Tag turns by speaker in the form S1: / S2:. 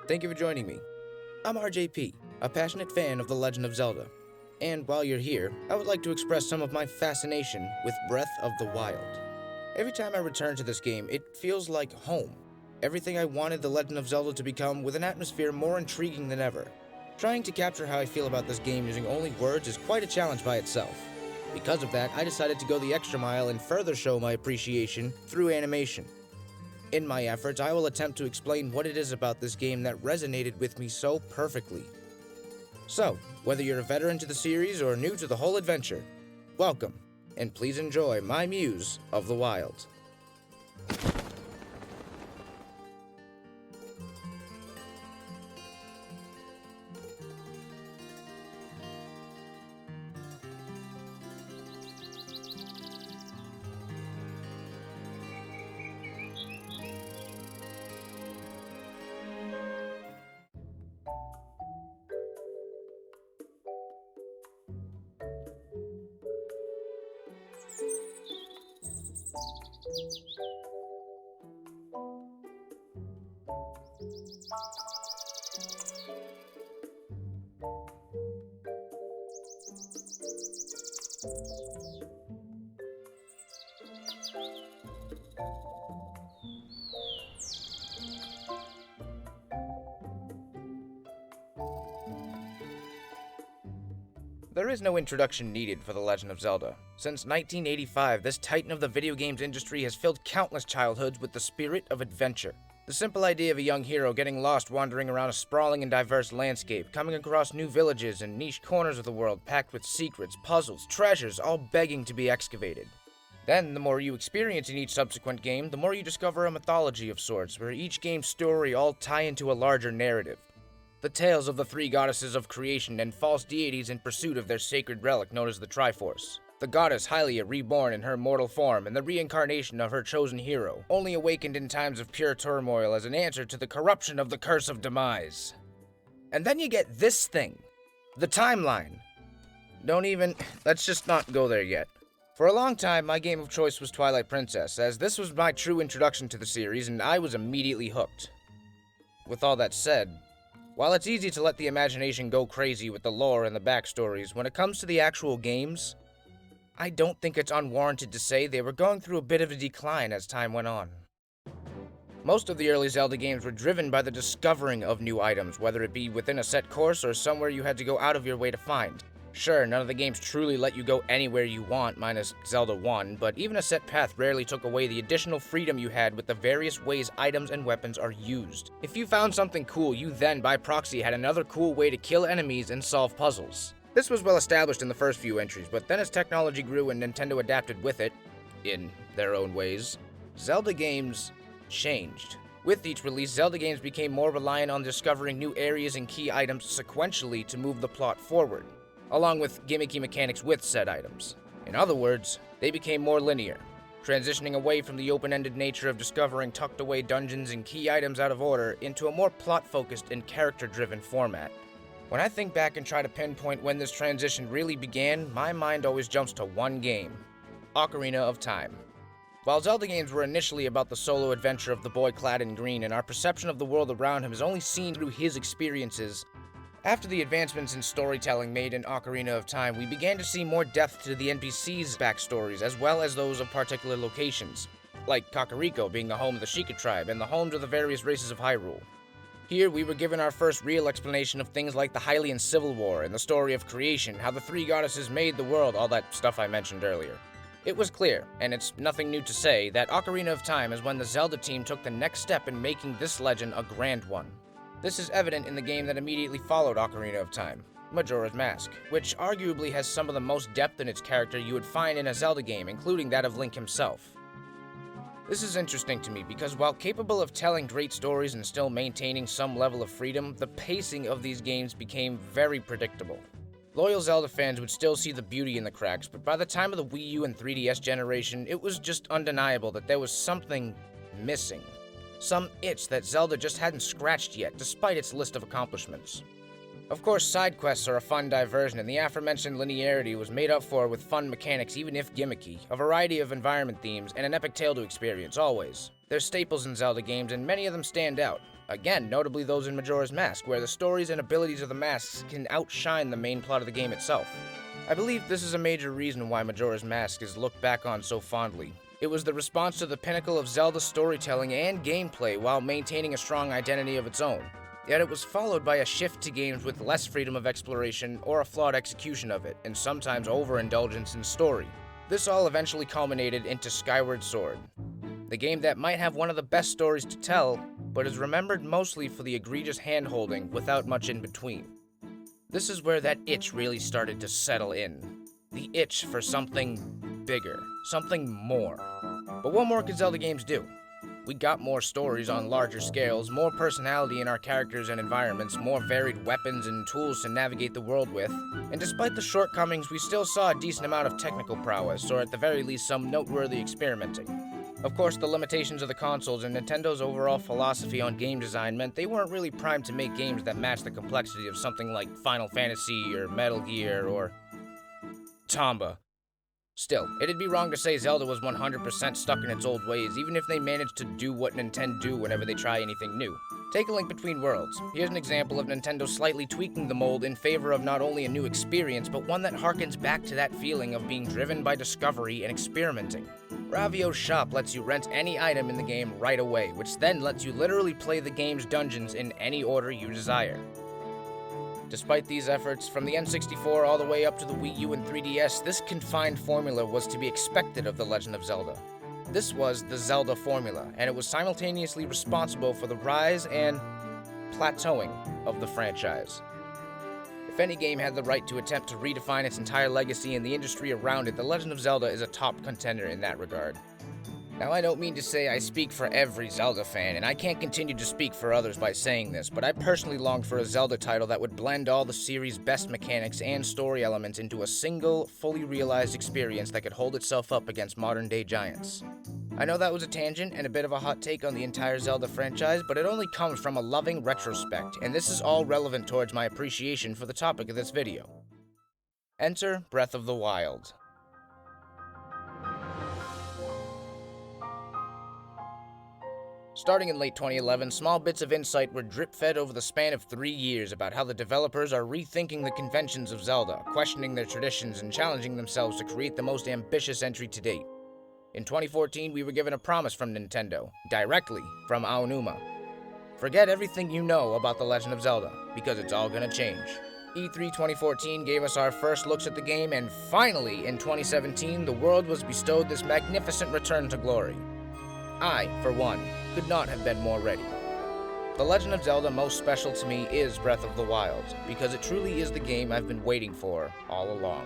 S1: Thank you for joining me. I'm RJP, a passionate fan of The Legend of Zelda. And while you're here, I would like to express some of my fascination with Breath of the Wild. Every time I return to this game, it feels like home. Everything I wanted The Legend of Zelda to become, with an atmosphere more intriguing than ever. Trying to capture how I feel about this game using only words is quite a challenge by itself. Because of that, I decided to go the extra mile and further show my appreciation through animation. In my efforts, I will attempt to explain what it is about this game that resonated with me so perfectly. So, whether you're a veteran to the series or new to the whole adventure, welcome, and please enjoy my muse of the wild. There is no introduction needed for The Legend of Zelda. Since 1985, this titan of the video games industry has filled countless childhoods with the spirit of adventure. The simple idea of a young hero getting lost wandering around a sprawling and diverse landscape, coming across new villages and niche corners of the world packed with secrets, puzzles, treasures, all begging to be excavated. Then, the more you experience in each subsequent game, the more you discover a mythology of sorts, where each game's story all tie into a larger narrative. The tales of the three goddesses of creation and false deities in pursuit of their sacred relic known as the Triforce. The goddess Hylia reborn in her mortal form and the reincarnation of her chosen hero, only awakened in times of pure turmoil as an answer to the corruption of the Curse of Demise. And then you get this thing, the timeline. Let's just not go there yet. For a long time, my game of choice was Twilight Princess, as this was my true introduction to the series and I was immediately hooked. With all that said, while it's easy to let the imagination go crazy with the lore and the backstories, when it comes to the actual games, I don't think it's unwarranted to say they were going through a bit of a decline as time went on. Most of the early Zelda games were driven by the discovering of new items, whether it be within a set course or somewhere you had to go out of your way to find. Sure, none of the games truly let you go anywhere you want, minus Zelda 1, but even a set path rarely took away the additional freedom you had with the various ways items and weapons are used. If you found something cool, you then, by proxy, had another cool way to kill enemies and solve puzzles. This was well established in the first few entries, but then as technology grew and Nintendo adapted with it, in their own ways, Zelda games changed. With each release, Zelda games became more reliant on discovering new areas and key items sequentially to move the plot forward, along with gimmicky mechanics with said items. In other words, they became more linear, transitioning away from the open-ended nature of discovering tucked-away dungeons and key items out of order into a more plot-focused and character-driven format. When I think back and try to pinpoint when this transition really began, my mind always jumps to one game: Ocarina of Time. While Zelda games were initially about the solo adventure of the boy clad in green, and our perception of the world around him is only seen through his experiences, after the advancements in storytelling made in Ocarina of Time, we began to see more depth to the NPCs' backstories, as well as those of particular locations, like Kakariko being the home of the Sheikah tribe and the homes of the various races of Hyrule. Here, we were given our first real explanation of things like the Hylian Civil War and the story of creation, how the three goddesses made the world, all that stuff I mentioned earlier. It was clear, and it's nothing new to say, that Ocarina of Time is when the Zelda team took the next step in making this legend a grand one. This is evident in the game that immediately followed Ocarina of Time, Majora's Mask, which arguably has some of the most depth in its character you would find in a Zelda game, including that of Link himself. This is interesting to me because while capable of telling great stories and still maintaining some level of freedom, the pacing of these games became very predictable. Loyal Zelda fans would still see the beauty in the cracks, but by the time of the Wii U and 3DS generation, it was just undeniable that there was something missing. Some itch that Zelda just hadn't scratched yet, despite its list of accomplishments. Of course, side quests are a fun diversion, and the aforementioned linearity was made up for with fun mechanics, even if gimmicky, a variety of environment themes, and an epic tale to experience, always. They're staples in Zelda games, and many of them stand out. Again, notably those in Majora's Mask, where the stories and abilities of the masks can outshine the main plot of the game itself. I believe this is a major reason why Majora's Mask is looked back on so fondly. It was the response to the pinnacle of Zelda storytelling and gameplay while maintaining a strong identity of its own. Yet it was followed by a shift to games with less freedom of exploration or a flawed execution of it, and sometimes overindulgence in story. This all eventually culminated into Skyward Sword, the game that might have one of the best stories to tell, but is remembered mostly for the egregious hand-holding without much in between. This is where that itch really started to settle in. The itch for something bigger, something more. But what more could Zelda games do? We got more stories on larger scales, more personality in our characters and environments, more varied weapons and tools to navigate the world with, and despite the shortcomings, we still saw a decent amount of technical prowess, or at the very least some noteworthy experimenting. Of course, the limitations of the consoles and Nintendo's overall philosophy on game design meant they weren't really primed to make games that matched the complexity of something like Final Fantasy or Metal Gear or Tomba. Still, it'd be wrong to say Zelda was 100% stuck in its old ways, even if they managed to do what Nintendo do whenever they try anything new. Take A Link Between Worlds. Here's an example of Nintendo slightly tweaking the mold in favor of not only a new experience, but one that harkens back to that feeling of being driven by discovery and experimenting. Ravio's shop lets you rent any item in the game right away, which then lets you literally play the game's dungeons in any order you desire. Despite these efforts, from the N64 all the way up to the Wii U and 3DS, this confined formula was to be expected of The Legend of Zelda. This was the Zelda formula, and it was simultaneously responsible for the rise and plateauing of the franchise. If any game had the right to attempt to redefine its entire legacy and the industry around it, The Legend of Zelda is a top contender in that regard. Now, I don't mean to say I speak for every Zelda fan, and I can't continue to speak for others by saying this, but I personally longed for a Zelda title that would blend all the series' best mechanics and story elements into a single, fully realized experience that could hold itself up against modern-day giants. I know that was a tangent and a bit of a hot take on the entire Zelda franchise, but it only comes from a loving retrospect, and this is all relevant towards my appreciation for the topic of this video. Enter Breath of the Wild. Starting in late 2011, small bits of insight were drip-fed over the span of 3 years about how the developers are rethinking the conventions of Zelda, questioning their traditions, and challenging themselves to create the most ambitious entry to date. In 2014, we were given a promise from Nintendo, directly from Aonuma. Forget everything you know about The Legend of Zelda, because it's all gonna change. E3 2014 gave us our first looks at the game, and finally, in 2017, the world was bestowed this magnificent return to glory. I, for one, could not have been more ready. The Legend of Zelda most special to me is Breath of the Wild, because it truly is the game I've been waiting for all along.